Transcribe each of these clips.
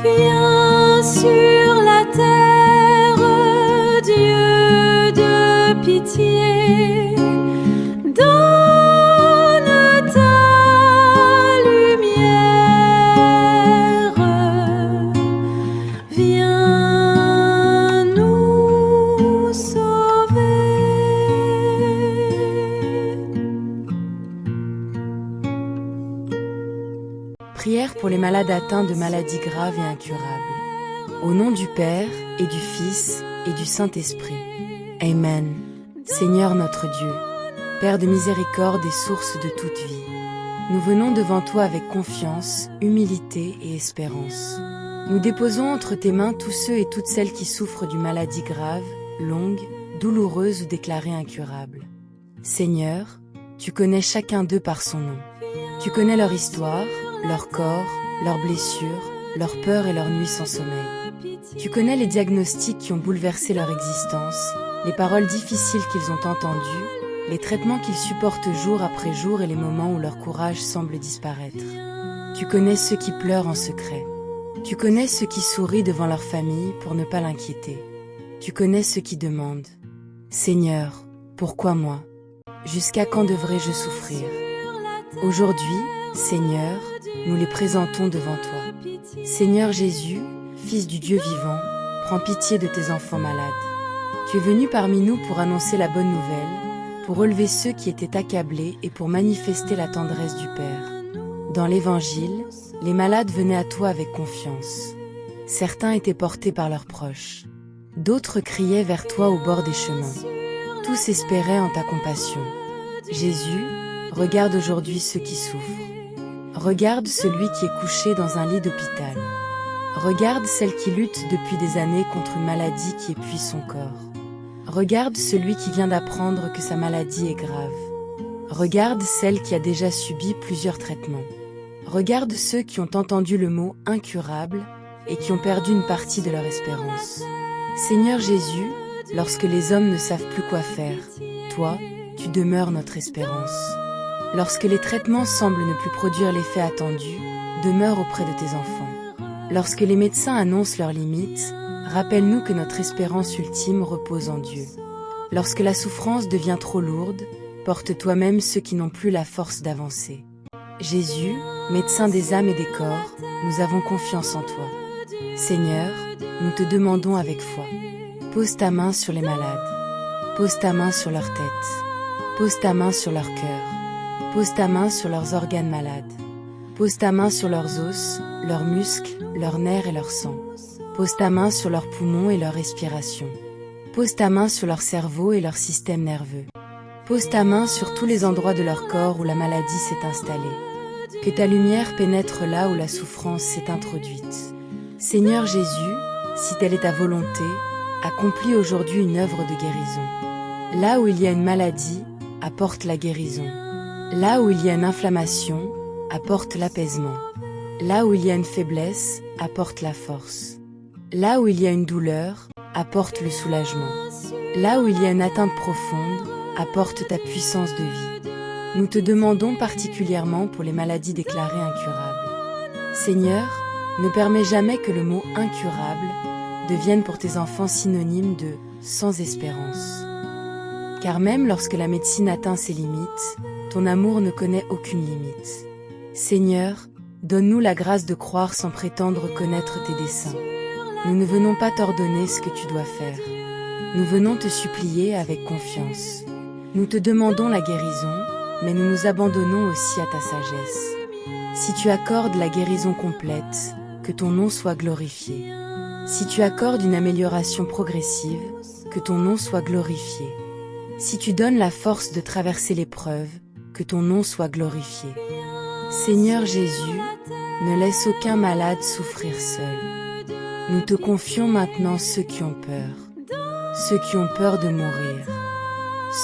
Viens sur la terre, Dieu de pitié, donne ta lumière, viens nous sauver. Prière pour les malades atteints de maladies graves et incurables. Au nom du Père, et du Fils, et du Saint-Esprit. Amen. Seigneur notre Dieu, Père de miséricorde et source de toute vie, nous venons devant toi avec confiance, humilité et espérance. Nous déposons entre tes mains tous ceux et toutes celles qui souffrent d'une maladie grave, longue, douloureuse ou déclarée incurable. Seigneur, tu connais chacun d'eux par son nom. Tu connais leur histoire, leur corps, leurs blessures, leurs peurs et leurs nuits sans sommeil. Tu connais les diagnostics qui ont bouleversé leur existence, les paroles difficiles qu'ils ont entendues, les traitements qu'ils supportent jour après jour et les moments où leur courage semble disparaître. Tu connais ceux qui pleurent en secret. Tu connais ceux qui sourient devant leur famille pour ne pas l'inquiéter. Tu connais ceux qui demandent « Seigneur, pourquoi moi? Jusqu'à quand devrais-je souffrir ?» Aujourd'hui, Seigneur, nous les présentons devant toi. Seigneur Jésus, Fils du Dieu vivant, prends pitié de tes enfants malades. Tu es venu parmi nous pour annoncer la bonne nouvelle, pour relever ceux qui étaient accablés et pour manifester la tendresse du Père. Dans l'Évangile, les malades venaient à toi avec confiance. Certains étaient portés par leurs proches. D'autres criaient vers toi au bord des chemins. Tous espéraient en ta compassion. Jésus, regarde aujourd'hui ceux qui souffrent. Regarde celui qui est couché dans un lit d'hôpital. Regarde celle qui lutte depuis des années contre une maladie qui épuise son corps. Regarde celui qui vient d'apprendre que sa maladie est grave. Regarde celle qui a déjà subi plusieurs traitements. Regarde ceux qui ont entendu le mot « incurable » et qui ont perdu une partie de leur espérance. Seigneur Jésus, lorsque les hommes ne savent plus quoi faire, toi, tu demeures notre espérance. Lorsque les traitements semblent ne plus produire l'effet attendu, demeure auprès de tes enfants. Lorsque les médecins annoncent leurs limites, rappelle-nous que notre espérance ultime repose en Dieu. Lorsque la souffrance devient trop lourde, porte toi-même ceux qui n'ont plus la force d'avancer. Jésus, médecin des âmes et des corps, nous avons confiance en toi. Seigneur, nous te demandons avec foi. Pose ta main sur les malades. Pose ta main sur leur tête. Pose ta main sur leur cœur. Pose ta main sur leurs organes malades. Pose ta main sur leurs os, leurs muscles, leurs nerfs et leur sang. Pose ta main sur leurs poumons et leur respiration. Pose ta main sur leur cerveau et leur système nerveux. Pose ta main sur tous les endroits de leur corps où la maladie s'est installée. Que ta lumière pénètre là où la souffrance s'est introduite. Seigneur Jésus, si telle est ta volonté, accomplis aujourd'hui une œuvre de guérison. Là où il y a une maladie, apporte la guérison. Là où il y a une inflammation, apporte l'apaisement. Là où il y a une faiblesse, apporte la force. Là où il y a une douleur, apporte le soulagement. Là où il y a une atteinte profonde, apporte ta puissance de vie. Nous te demandons particulièrement pour les maladies déclarées incurables. Seigneur, ne permets jamais que le mot « incurable » devienne pour tes enfants synonyme de « sans espérance ». Car même lorsque la médecine atteint ses limites, ton amour ne connaît aucune limite. Seigneur, donne-nous la grâce de croire sans prétendre connaître tes desseins. Nous ne venons pas t'ordonner ce que tu dois faire. Nous venons te supplier avec confiance. Nous te demandons la guérison, mais nous nous abandonnons aussi à ta sagesse. Si tu accordes la guérison complète, que ton nom soit glorifié. Si tu accordes une amélioration progressive, que ton nom soit glorifié. Si tu donnes la force de traverser l'épreuve, que ton nom soit glorifié. Seigneur Jésus, ne laisse aucun malade souffrir seul. Nous te confions maintenant ceux qui ont peur. Ceux qui ont peur de mourir.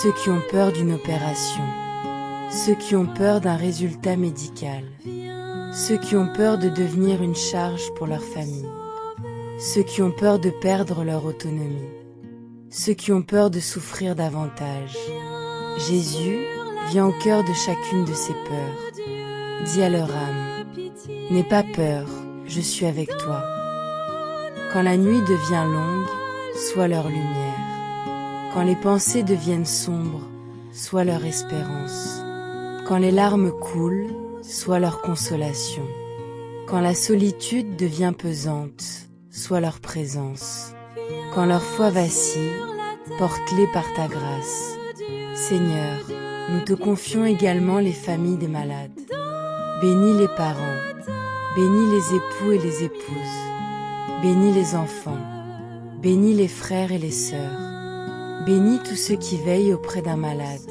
Ceux qui ont peur d'une opération. Ceux qui ont peur d'un résultat médical. Ceux qui ont peur de devenir une charge pour leur famille. Ceux qui ont peur de perdre leur autonomie. Ceux qui ont peur de souffrir davantage. Jésus, viens au cœur de chacune de ces peurs. Dis à leur âme, n'aie pas peur, je suis avec toi. Quand la nuit devient longue, sois leur lumière. Quand les pensées deviennent sombres, sois leur espérance. Quand les larmes coulent, sois leur consolation. Quand la solitude devient pesante, sois leur présence. Quand leur foi vacille, porte-les par ta grâce. Seigneur, nous te confions également les familles des malades. Bénis les parents, bénis les époux et les épouses, bénis les enfants, bénis les frères et les sœurs, bénis tous ceux qui veillent auprès d'un malade.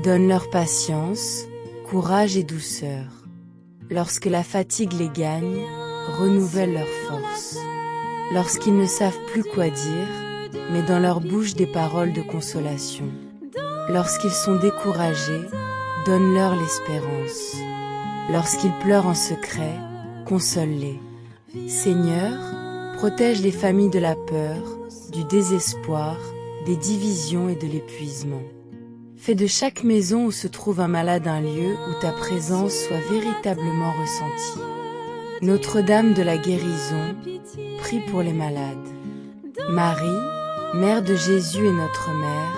Donne-leur patience, courage et douceur. Lorsque la fatigue les gagne, renouvelle leur force. Lorsqu'ils ne savent plus quoi dire, mets dans leur bouche des paroles de consolation. Lorsqu'ils sont découragés, donne-leur l'espérance. Lorsqu'ils pleurent en secret, console-les. Seigneur, protège les familles de la peur, du désespoir, des divisions et de l'épuisement. Fais de chaque maison où se trouve un malade un lieu où ta présence soit véritablement ressentie. Notre-Dame de la guérison, prie pour les malades. Marie, Mère de Jésus et notre Mère,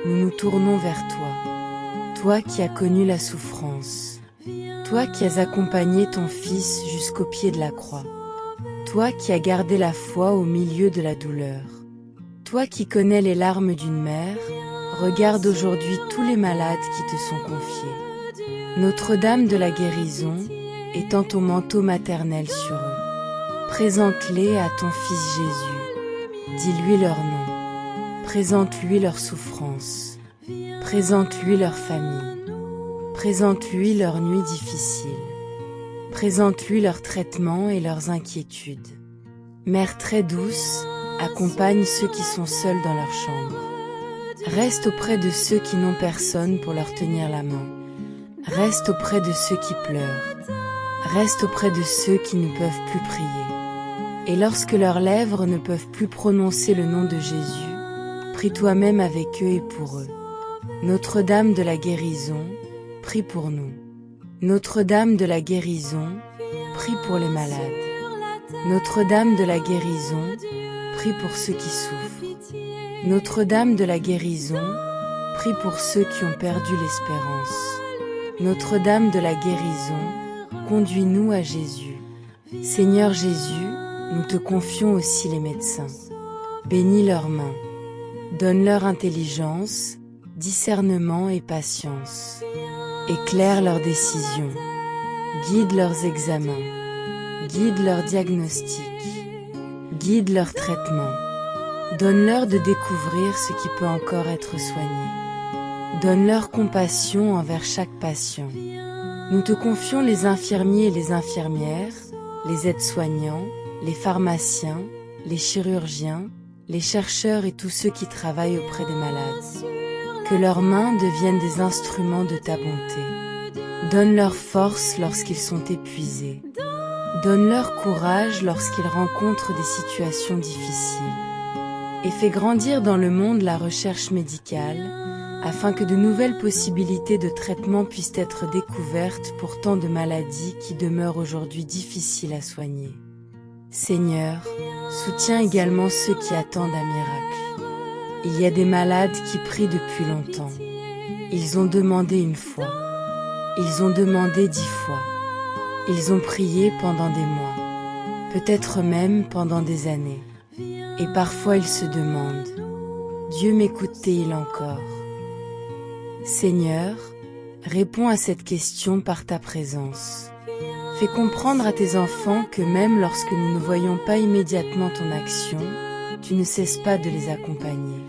nous nous tournons vers toi. Toi qui as connu la souffrance. Toi qui as accompagné ton Fils jusqu'au pied de la croix. Toi qui as gardé la foi au milieu de la douleur. Toi qui connais les larmes d'une mère, regarde aujourd'hui tous les malades qui te sont confiés. Notre-Dame de la guérison, étends ton manteau maternel sur eux. Présente-les à ton Fils Jésus. Dis-lui leur nom. Présente-lui leur souffrance. Présente-lui leur famille. Présente-lui leurs nuits difficiles. Présente-lui leurs traitements et leurs inquiétudes. Mère très douce, accompagne ceux qui sont seuls dans leur chambre. Reste auprès de ceux qui n'ont personne pour leur tenir la main. Reste auprès de ceux qui pleurent. Reste auprès de ceux qui ne peuvent plus prier. Et lorsque leurs lèvres ne peuvent plus prononcer le nom de Jésus, prie toi-même avec eux et pour eux. Notre-Dame de la guérison, prie pour nous. Notre-Dame de la guérison, prie pour les malades. Notre-Dame de la guérison, prie pour ceux qui souffrent. Notre-Dame de la guérison, prie pour ceux qui ont perdu l'espérance. Notre-Dame de la guérison, conduis-nous à Jésus. Seigneur Jésus, nous te confions aussi les médecins. Bénis leurs mains. Donne-leur intelligence, discernement et patience. Éclaire leurs décisions. Guide leurs examens. Guide leurs diagnostics. Guide leurs traitements. Donne-leur de découvrir ce qui peut encore être soigné. Donne-leur compassion envers chaque patient. Nous te confions les infirmiers et les infirmières, les aides-soignants, les pharmaciens, les chirurgiens, les chercheurs et tous ceux qui travaillent auprès des malades. Que leurs mains deviennent des instruments de ta bonté. Donne-leur force lorsqu'ils sont épuisés. Donne-leur courage lorsqu'ils rencontrent des situations difficiles. Et fais grandir dans le monde la recherche médicale, afin que de nouvelles possibilités de traitement puissent être découvertes pour tant de maladies qui demeurent aujourd'hui difficiles à soigner. Seigneur, soutiens également ceux qui attendent un miracle. Il y a des malades qui prient depuis longtemps. Ils ont demandé une fois. Ils ont demandé 10 fois. Ils ont prié pendant des mois. Peut-être même pendant des années. Et parfois ils se demandent, Dieu m'écoute-t-il encore? Seigneur, réponds à cette question par ta présence. Fais comprendre à tes enfants que même lorsque nous ne voyons pas immédiatement ton action, tu ne cesses pas de les accompagner.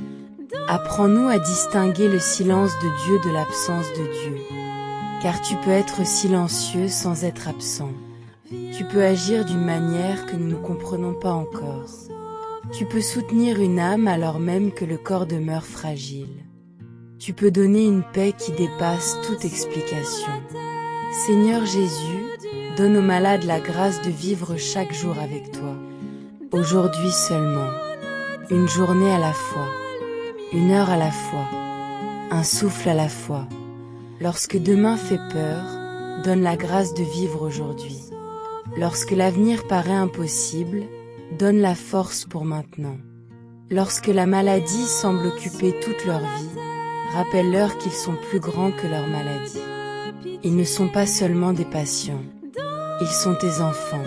Apprends-nous à distinguer le silence de Dieu de l'absence de Dieu. Car tu peux être silencieux sans être absent. Tu peux agir d'une manière que nous ne comprenons pas encore. Tu peux soutenir une âme alors même que le corps demeure fragile. Tu peux donner une paix qui dépasse toute explication. Seigneur Jésus, donne aux malades la grâce de vivre chaque jour avec toi. Aujourd'hui seulement, une journée à la fois, une heure à la fois, un souffle à la fois. Lorsque demain fait peur, donne la grâce de vivre aujourd'hui. Lorsque l'avenir paraît impossible, donne la force pour maintenant. Lorsque la maladie semble occuper toute leur vie, rappelle-leur qu'ils sont plus grands que leur maladie. Ils ne sont pas seulement des patients. Ils sont tes enfants.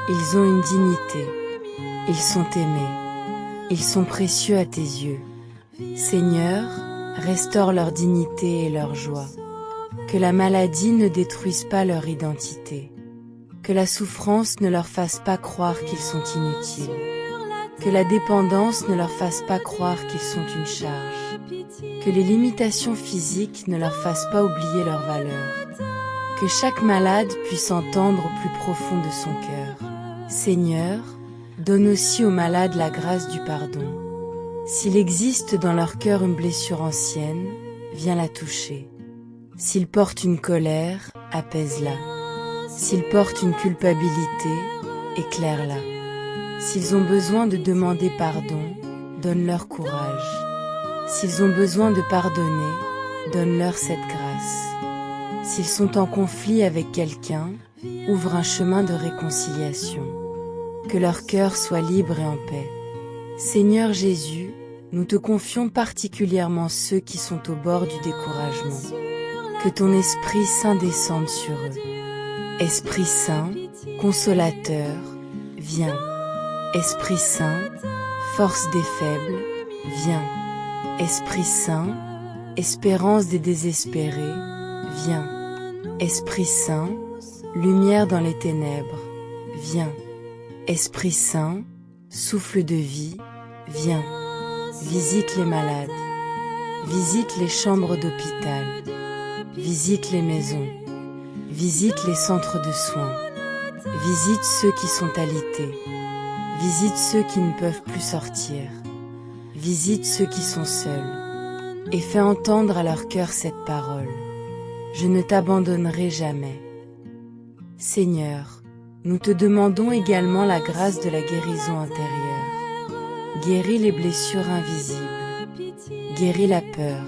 Ils ont une dignité. Ils sont aimés. Ils sont précieux à tes yeux. Seigneur, restaure leur dignité et leur joie. Que la maladie ne détruise pas leur identité. Que la souffrance ne leur fasse pas croire qu'ils sont inutiles. Que la dépendance ne leur fasse pas croire qu'ils sont une charge. Que les limitations physiques ne leur fassent pas oublier leur valeur. Que chaque malade puisse entendre au plus profond de son cœur. Seigneur, donne aussi aux malades la grâce du pardon. S'il existe dans leur cœur une blessure ancienne, viens la toucher. S'ils portent une colère, apaise-la. S'ils portent une culpabilité, éclaire-la. S'ils ont besoin de demander pardon, donne-leur courage. S'ils ont besoin de pardonner, donne-leur cette grâce. S'ils sont en conflit avec quelqu'un, ouvre un chemin de réconciliation. Que leur cœur soit libre et en paix. Seigneur Jésus, nous te confions particulièrement ceux qui sont au bord du découragement. Que ton Esprit Saint descende sur eux. Esprit Saint, consolateur, viens. Esprit Saint, force des faibles, viens. Esprit Saint, espérance des désespérés, viens. Esprit Saint, lumière dans les ténèbres, viens. Esprit Saint, souffle de vie, viens. Visite les malades. Visite les chambres d'hôpital. Visite les maisons. Visite les centres de soins. Visite ceux qui sont alités. Visite ceux qui ne peuvent plus sortir. Visite ceux qui sont seuls. Et fais entendre à leur cœur cette parole. Je ne t'abandonnerai jamais. Seigneur, nous te demandons également la grâce de la guérison intérieure. Guéris les blessures invisibles. Guéris la peur.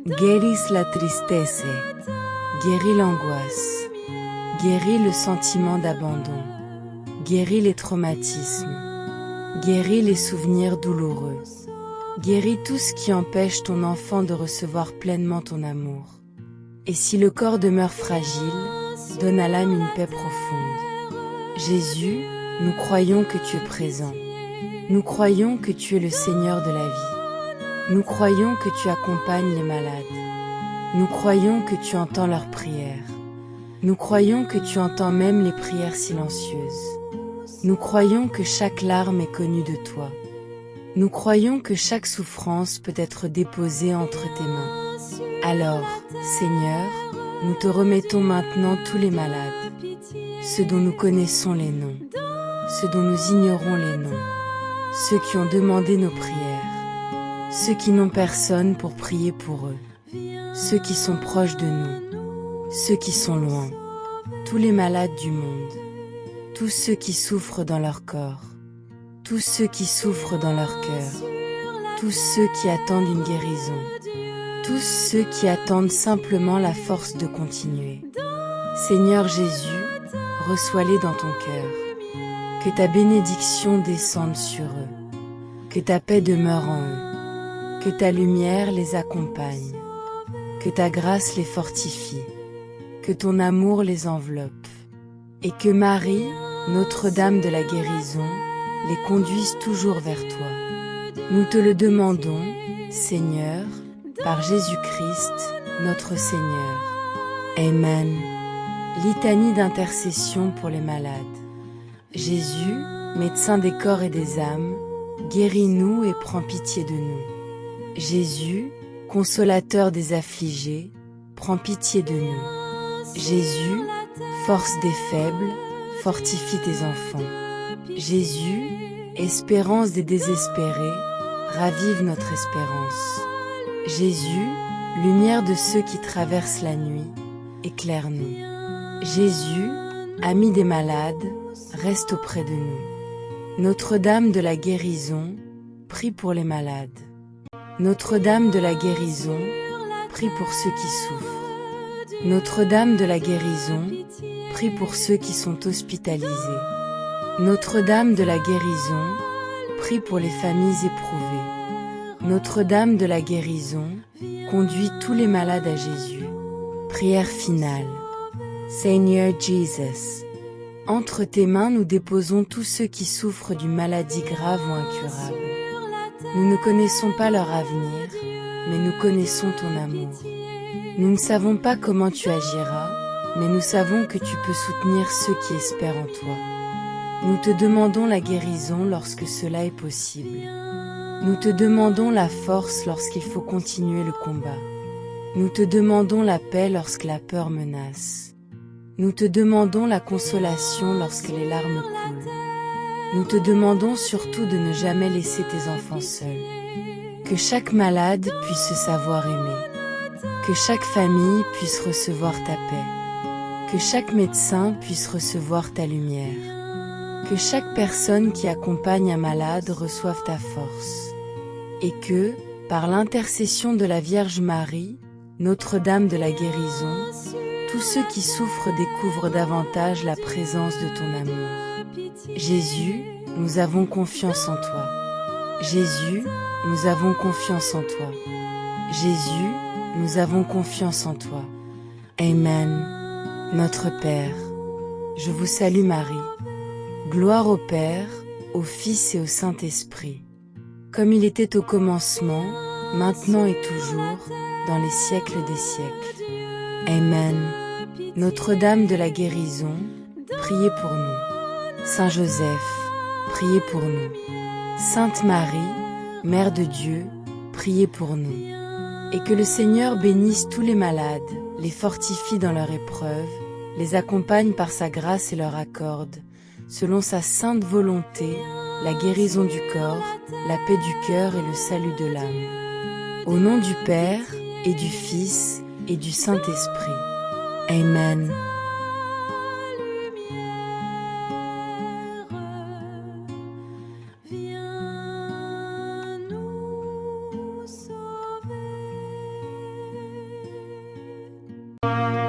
Guéris la tristesse. Guéris l'angoisse. Guéris le sentiment d'abandon. Guéris les traumatismes. Guéris les souvenirs douloureux. Guéris tout ce qui empêche ton enfant de recevoir pleinement ton amour. Et si le corps demeure fragile, donne à l'âme une paix profonde. Jésus, nous croyons que tu es présent. Nous croyons que tu es le Seigneur de la vie. Nous croyons que tu accompagnes les malades. Nous croyons que tu entends leurs prières. Nous croyons que tu entends même les prières silencieuses. Nous croyons que chaque larme est connue de toi. Nous croyons que chaque souffrance peut être déposée entre tes mains. Alors, Seigneur, nous te remettons maintenant tous les malades, ceux dont nous connaissons les noms, ceux dont nous ignorons les noms, ceux qui ont demandé nos prières, ceux qui n'ont personne pour prier pour eux, ceux qui sont proches de nous, ceux qui sont loin, tous les malades du monde, tous ceux qui souffrent dans leur corps, tous ceux qui souffrent dans leur cœur, tous ceux qui attendent une guérison, tous ceux qui attendent simplement la force de continuer. Seigneur Jésus, reçois-les dans ton cœur. Que ta bénédiction descende sur eux. Que ta paix demeure en eux. Que ta lumière les accompagne. Que ta grâce les fortifie. Que ton amour les enveloppe. Et que Marie, Notre-Dame de la guérison, les conduise toujours vers toi. Nous te le demandons, Seigneur, par Jésus-Christ, notre Seigneur. Amen. Litanie d'intercession pour les malades. Jésus, médecin des corps et des âmes, guéris-nous et prends pitié de nous. Jésus, consolateur des affligés, prends pitié de nous. Jésus, force des faibles, fortifie tes enfants. Jésus, espérance des désespérés, ravive notre espérance. Jésus, lumière de ceux qui traversent la nuit, éclaire-nous. Jésus, ami des malades, reste auprès de nous. Notre-Dame de la guérison, prie pour les malades. Notre-Dame de la guérison, prie pour ceux qui souffrent. Notre-Dame de la guérison, prie pour ceux qui sont hospitalisés. Notre-Dame de la guérison, prie pour les familles éprouvées. Notre-Dame de la guérison, conduis tous les malades à Jésus. Prière finale. Seigneur Jesus, entre tes mains nous déposons tous ceux qui souffrent d'une maladie grave ou incurable. Nous ne connaissons pas leur avenir, mais nous connaissons ton amour. Nous ne savons pas comment tu agiras, mais nous savons que tu peux soutenir ceux qui espèrent en toi. Nous te demandons la guérison lorsque cela est possible. Nous te demandons la force lorsqu'il faut continuer le combat. Nous te demandons la paix lorsque la peur menace. Nous te demandons la consolation lorsque les larmes coulent. Nous te demandons surtout de ne jamais laisser tes enfants seuls. Que chaque malade puisse se savoir aimé. Que chaque famille puisse recevoir ta paix. Que chaque médecin puisse recevoir ta lumière. Que chaque personne qui accompagne un malade reçoive ta force. Et que, par l'intercession de la Vierge Marie, Notre-Dame de la guérison, tous ceux qui souffrent découvrent davantage la présence de ton amour. Jésus, nous avons confiance en toi. Jésus, nous avons confiance en toi. Jésus, nous avons confiance en toi. Amen. Notre Père, je vous salue Marie. Gloire au Père, au Fils et au Saint-Esprit, comme il était au commencement, maintenant et toujours, dans les siècles des siècles. Amen. Notre-Dame de la guérison, priez pour nous. Saint Joseph, priez pour nous. Sainte Marie, Mère de Dieu, priez pour nous. Et que le Seigneur bénisse tous les malades, les fortifie dans leur épreuve, les accompagne par sa grâce et leur accorde, selon sa sainte volonté, la guérison du corps, la paix du cœur et le salut de l'âme. Au nom du Père, et du Fils, et du Saint-Esprit. Amen.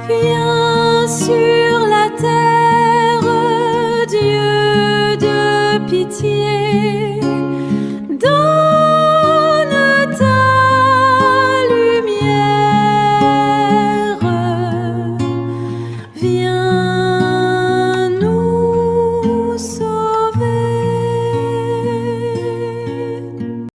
Viens sur la terre, Dieu de pitié.